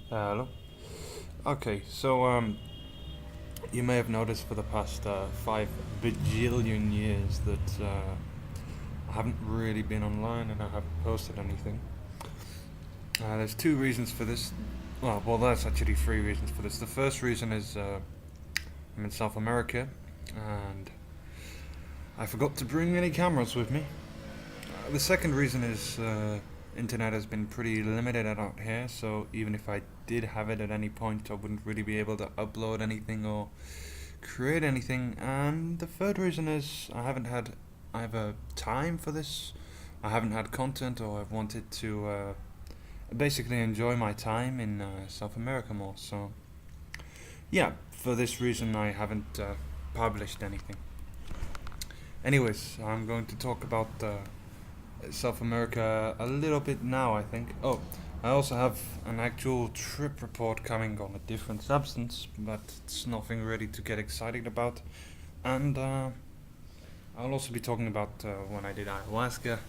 Hello. Okay, so you may have noticed for the past 5 bajillion years that I haven't really been online and I haven't posted anything. There's two reasons for this. Well, there's actually three reasons for this. The first reason is I'm in South America and I forgot to bring any cameras with me. The second reason is internet has been pretty limited out here, so even if I did have it at any point, I wouldn't really be able to upload anything or create anything. And the third reason is I haven't had either time for this, I haven't had content, or I've wanted to basically enjoy my time in South America more. So, yeah, for this reason, I haven't published anything. Anyways, I'm going to talk about South America a little bit now, I think. Oh, I also have an actual trip report coming on a different substance, but it's nothing really to get excited about. And I'll also be talking about when I did ayahuasca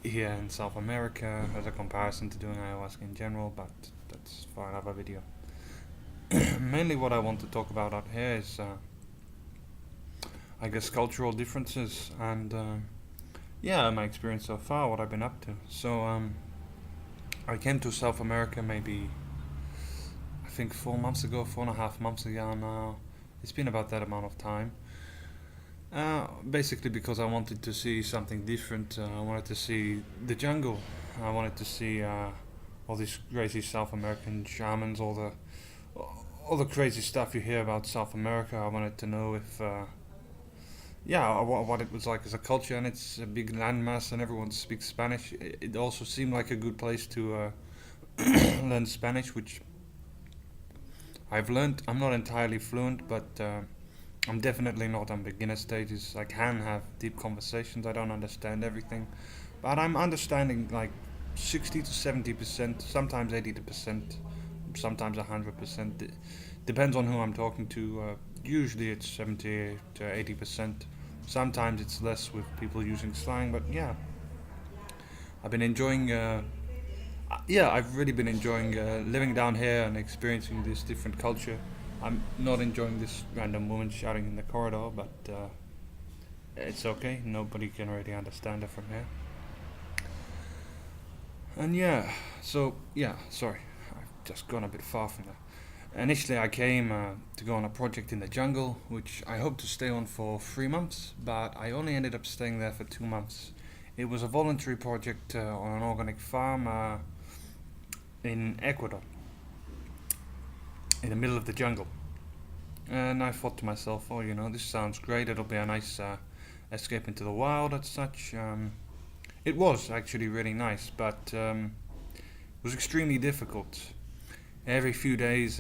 here in South America as a comparison to doing ayahuasca in general, but that's for another video. Mainly what I want to talk about out here is, I guess, cultural differences and, yeah, my experience so far, what I've been up to. So, I came to South America maybe, I think 4 months ago, 4.5 months ago now. It's been about that amount of time. Basically because I wanted to see something different. I wanted to see the jungle. I wanted to see all these crazy South American shamans, all the crazy stuff you hear about South America. I wanted to know if, yeah, what it was like as a culture, and it's a big landmass, and everyone speaks Spanish. It also seemed like a good place to learn Spanish, which I've learned. I'm not entirely fluent, but I'm definitely not on beginner stages. I can have deep conversations. I don't understand everything, but I'm understanding like 60 to 70%, sometimes 80%, sometimes 100%. Depends on who I'm talking to. Usually it's 70 to 80%. Sometimes it's less with people using slang, but yeah, I've been enjoying. Yeah, I've really been enjoying living down here and experiencing this different culture. I'm not enjoying this random woman shouting in the corridor, but it's okay. Nobody can really understand her from here. And yeah, so yeah, sorry, I've just gone a bit far from there. Initially, I came to go on a project in the jungle, which I hoped to stay on for 3 months, but I only ended up staying there for 2 months. It was a voluntary project on an organic farm in Ecuador, in the middle of the jungle. And I thought to myself, oh, this sounds great. It'll be a nice escape into the wild and such. It was actually really nice, but it was extremely difficult. Every few days,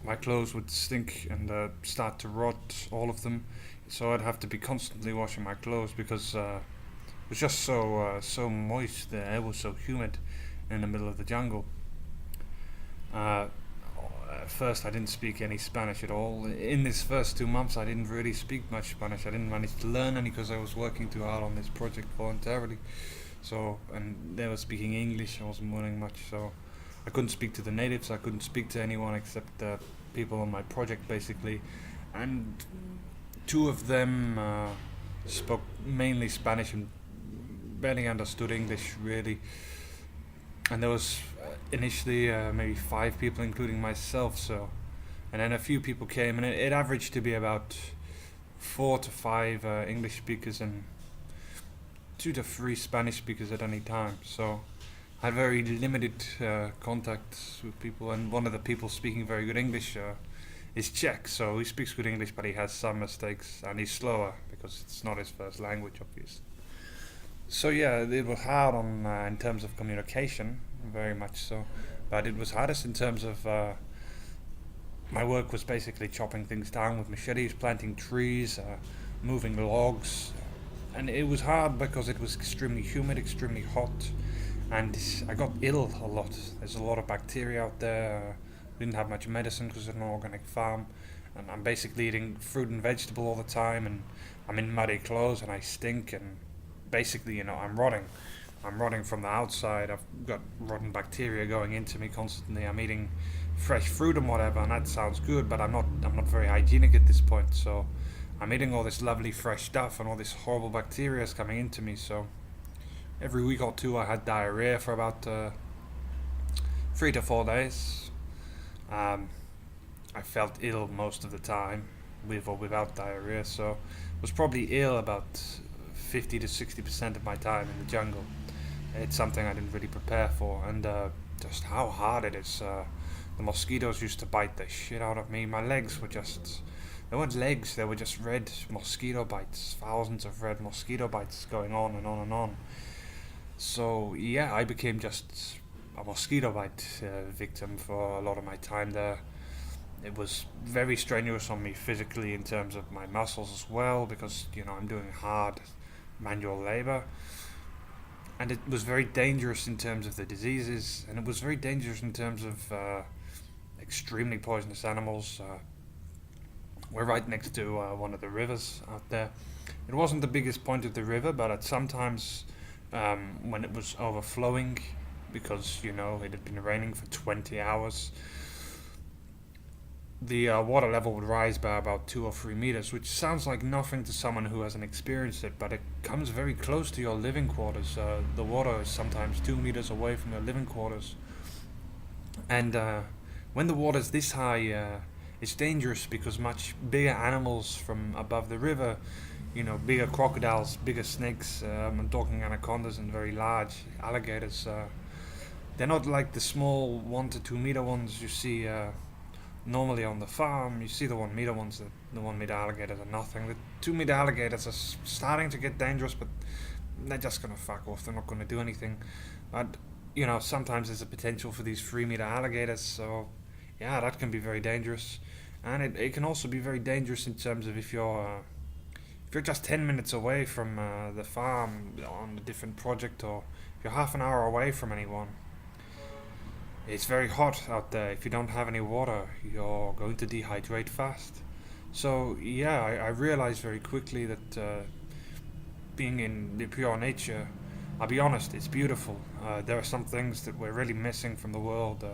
my clothes would stink and start to rot, all of them. So I'd have to be constantly washing my clothes because it was just so moist. The air was so humid in the middle of the jungle. Uh, at first, I didn't speak any Spanish at all. In this first 2 months, I didn't really speak much Spanish. I didn't manage to learn any because I was working too hard on this project voluntarily. So, and they were speaking English. I wasn't learning much, so I couldn't speak to the natives. I couldn't speak to anyone except people on my project, basically. And two of them spoke mainly Spanish and barely understood English, really. And there was initially maybe 5 people, including myself. So, and then a few people came, and it averaged to be about 4 to 5 English speakers and 2 to 3 Spanish speakers at any time. So I had very limited contacts with people, and one of the people speaking very good English is Czech, so he speaks good English, but he has some mistakes, and he's slower because it's not his first language, obviously. So yeah, it was hard on in terms of communication, very much so. But it was hardest in terms of my work was basically chopping things down with machetes, planting trees, moving logs, and it was hard because it was extremely humid, extremely hot, and I got ill a lot. There's a lot of bacteria out there. We didn't have much medicine because it's an organic farm, and I'm basically eating fruit and vegetable all the time, and I'm in muddy clothes and I stink, and basically, I'm rotting. I'm rotting from the outside. I've got rotten bacteria going into me constantly. I'm eating fresh fruit and whatever, and that sounds good, but I'm not very hygienic at this point. So I'm eating all this lovely fresh stuff, and all this horrible bacteria is coming into me. So every week or two, I had diarrhea for about 3 to 4 days. Um, I felt ill most of the time, with or without diarrhea. So was probably ill about 50 to 60% of my time in the jungle. It's something I didn't really prepare for, and just how hard it is. The mosquitoes used to bite the shit out of me. My legs were just. They weren't legs, they were just red mosquito bites. Thousands of red mosquito bites going on and on and on. So, yeah, I became just a mosquito bite victim for a lot of my time there. It was very strenuous on me physically in terms of my muscles as well, because, I'm doing hard manual labor. And it was very dangerous in terms of the diseases, and it was very dangerous in terms of extremely poisonous animals. We're right next to one of the rivers out there. It wasn't the biggest point of the river, but at sometimes when it was overflowing, because it had been raining for 20 hours, the water level would rise by about 2 or 3 meters, which sounds like nothing to someone who hasn't experienced it, but it comes very close to your living quarters. The water is sometimes 2 meters away from your living quarters, and when the water's this high, it's dangerous because much bigger animals from above the river, bigger crocodiles, bigger snakes, I'm talking anacondas and very large alligators. They're not like the small 1 to 2 meter ones you see normally on the farm. You see the 1 meter ones, the 1 meter alligators are nothing. The 2 meter alligators are starting to get dangerous, but they're just gonna fuck off. They're not gonna do anything. But sometimes there's a potential for these 3 meter alligators. So yeah, that can be very dangerous, and it can also be very dangerous in terms of if you're just 10 minutes away from the farm on a different project, or if you're half an hour away from anyone. It's very hot out there. If you don't have any water, you're going to dehydrate fast. So yeah, I realized very quickly that being in the pure nature, I'll be honest, it's beautiful. There are some things that we're really missing from the world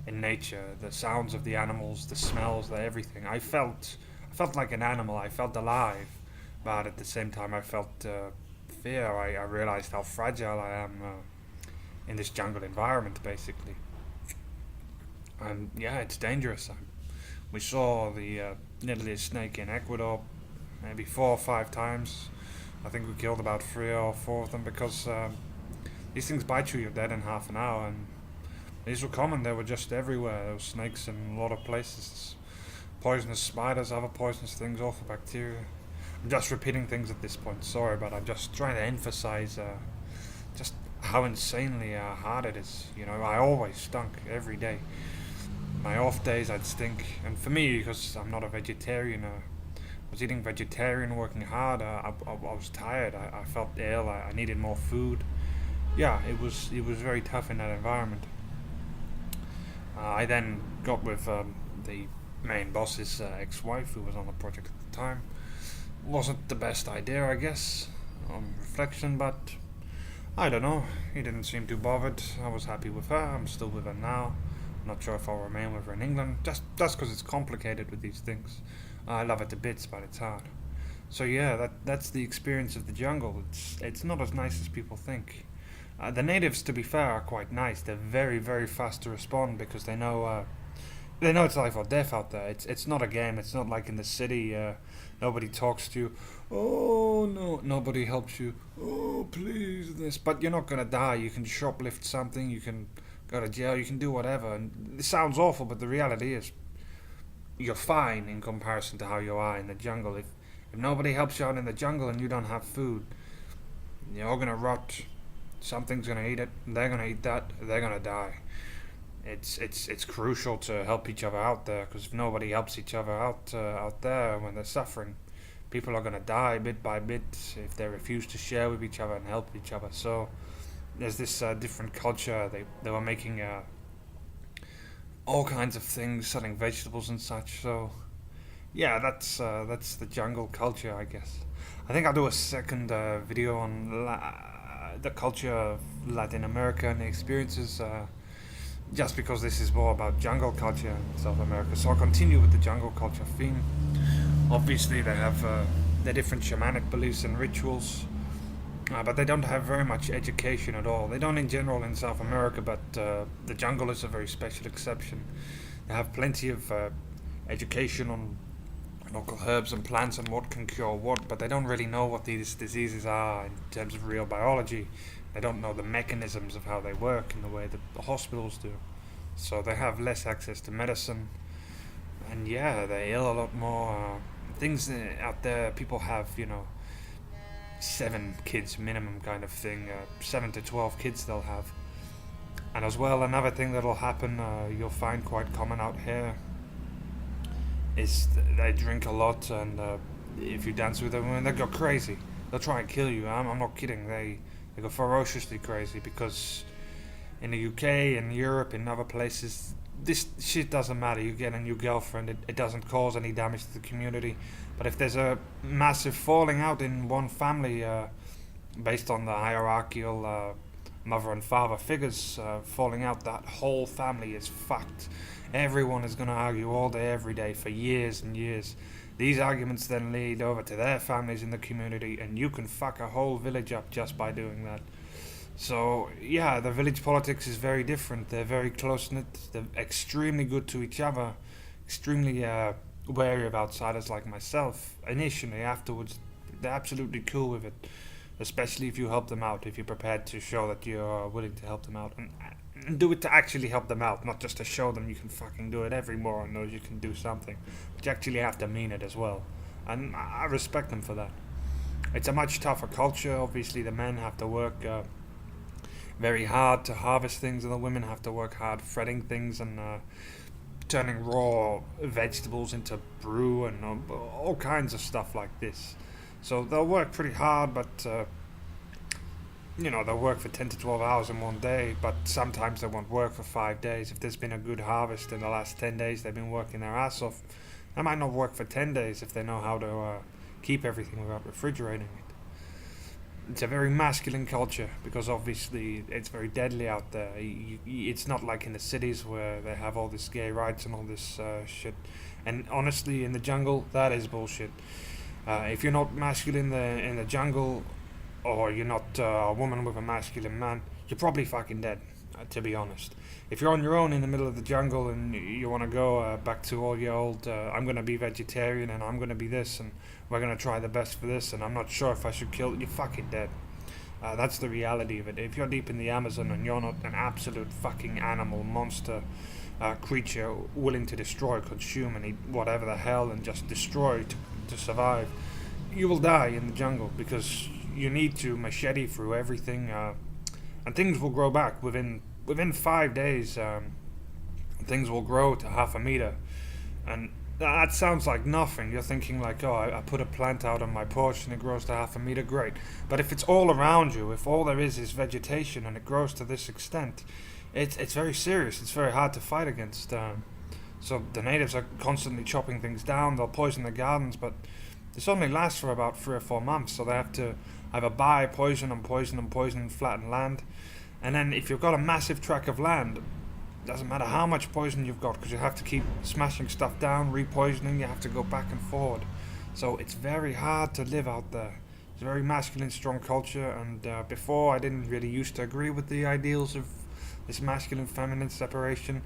in nature. The sounds of the animals, the smells, everything. I felt like an animal. I felt alive, but at the same time, I felt fear. I realized how fragile I am in this jungle environment, basically. And yeah, it's dangerous. We saw the deadliest snake in Ecuador maybe 4 or 5 times. I think we killed about 3 or 4 of them, because these things bite you, you're dead in half an hour. And these were common, they were just everywhere. There were snakes in a lot of places. Poisonous spiders, other poisonous things, awful bacteria. I'm just repeating things at this point, sorry, but I'm just trying to emphasize just how insanely hard it is. I always stunk every day. My off days I'd stink, and for me, because I'm not a vegetarian, I was eating vegetarian, working hard. I was tired. I felt ill. I needed more food. Yeah, it was very tough in that environment. I then got with the main boss's ex-wife, who was on the project at the time. Wasn't the best idea, I guess, on reflection, but I don't know. He didn't seem too bothered. I was happy with her. I'm still with her now. Not sure if I'll remain with her in England, just because it's complicated with these things. I love it to bits, but it's hard. So yeah, that's the experience of the jungle. It's not as nice as people think. The natives, to be fair, are quite nice. They're very, very fast to respond, because they know it's life or death out there. It's not a game. It's not like in the city. Nobody talks to you. Oh no, nobody helps you. Oh please, this. But you're not gonna die. You can shoplift something. You can go to jail. You can do whatever. And it sounds awful, but the reality is, you're fine in comparison to how you are in the jungle. If nobody helps you out in the jungle and you don't have food, you're all gonna rot. Something's gonna eat it. They're gonna eat that. They're gonna die. It's crucial to help each other out there, because if nobody helps each other out there when they're suffering, people are gonna die bit by bit if they refuse to share with each other and help each other. So there's this different culture. They were making all kinds of things, selling vegetables and such. So yeah, that's the jungle culture, I guess. I think I'll do a second video on the culture of Latin America and the experiences, just because this is more about jungle culture in South America. So I'll continue with the jungle culture theme. Obviously, they have their different shamanic beliefs and rituals, but they don't have very much education at all. They don't in general in South America, but the jungle is a very special exception. They have plenty of education on local herbs and plants and what can cure what, but they don't really know what these diseases are in terms of real biology. They don't know the mechanisms of how they work in the way that the hospitals do. So they have less access to medicine, and yeah, they ill a lot more. Things out there, people have, 7 kids minimum kind of thing, 7 to 12 kids they'll have. And as well, another thing that'll happen, you'll find quite common out here, is they drink a lot, and if you dance with them, they go crazy. They'll try and kill you. I'm not kidding. They go ferociously crazy, because in the UK, in Europe, in other places, this shit doesn't matter. You get a new girlfriend, it doesn't cause any damage to the community. But if there's a massive falling out in one family, based on the hierarchical mother and father figures falling out, that whole family is fucked. Everyone is going to argue all day, every day, for years and years. These arguments then lead over to their families in the community, and you can fuck a whole village up just by doing that. So, yeah, the village politics is very different. They're very close-knit. They're extremely good to each other. Extremely wary of outsiders like myself. Initially, afterwards, they're absolutely cool with it. Especially if you help them out, if you're prepared to show that you're willing to help them out. And do it to actually help them out, not just to show them you can fucking do it. Every moron knows you can do something. But you actually have to mean it as well. And I respect them for that. It's a much tougher culture. Obviously, the men have to work very hard to harvest things, and the women have to work hard threading things and turning raw vegetables into brew and all kinds of stuff like this. So they'll work pretty hard, but they'll work for 10 to 12 hours in one day, but sometimes they won't work for 5 days. If there's been a good harvest in the last 10 days, they've been working their ass off. They might not work for 10 days if they know how to keep everything without refrigerating it. It's a very masculine culture, because obviously it's very deadly out there. It's not like in the cities where they have all this gay rights and all this shit. And honestly, in the jungle, that is bullshit. If you're not masculine in the jungle, or you're not a woman with a masculine man, you're probably fucking dead, to be honest. If you're on your own in the middle of the jungle and you want to go back to all your old, I'm going to be vegetarian and I'm going to be this and we're going to try the best for this and I'm not sure if I should kill, you're fucking dead. That's the reality of it. If you're deep in the Amazon and you're not an absolute fucking animal, monster, creature willing to destroy, consume and eat whatever the hell and just destroy to survive, you will die in the jungle, because you need to machete through everything, and things will grow back within 5 days. Things will grow to half a meter, and that sounds like nothing. You're thinking like, oh, I put a plant out on my porch and it grows to half a meter, great. But if it's all around you, if all there is vegetation and it grows to this extent, it's very serious. It's very hard to fight against. So the natives are constantly chopping things down. They'll poison the gardens, but this only lasts for about 3 or 4 months. So they have to either buy poison and flatten land. And then if you've got a massive tract of land, doesn't matter how much poison you've got, because you have to keep smashing stuff down, repoisoning, you have to go back and forward. So it's very hard to live out there. It's a very masculine, strong culture, and before I didn't really used to agree with the ideals of this masculine-feminine separation.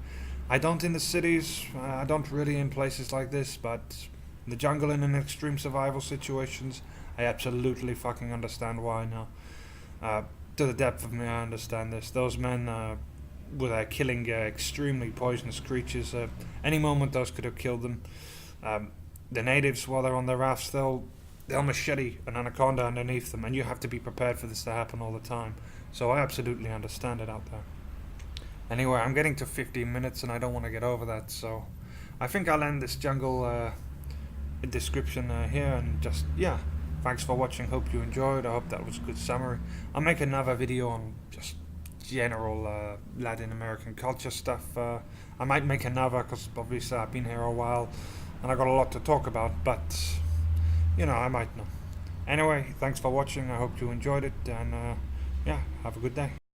I don't in the cities, I don't really in places like this, but in the jungle and in extreme survival situations, I absolutely fucking understand why now. To the depth of me, I understand this. Those men were killing extremely poisonous creatures. Any moment those could have killed them. The natives, while they're on their rafts, they'll machete an anaconda underneath them, and you have to be prepared for this to happen all the time. So I absolutely understand it out there. Anyway, I'm getting to 15 minutes and I don't want to get over that, so I think I'll end this jungle description here, and just, yeah, thanks for watching, hope you enjoyed, I hope that was a good summary. I'll make another video on just general Latin American culture stuff. I might make another, because obviously I've been here a while and I got a lot to talk about, but I might not. Anyway, thanks for watching, I hope you enjoyed it, and Yeah, have a good day.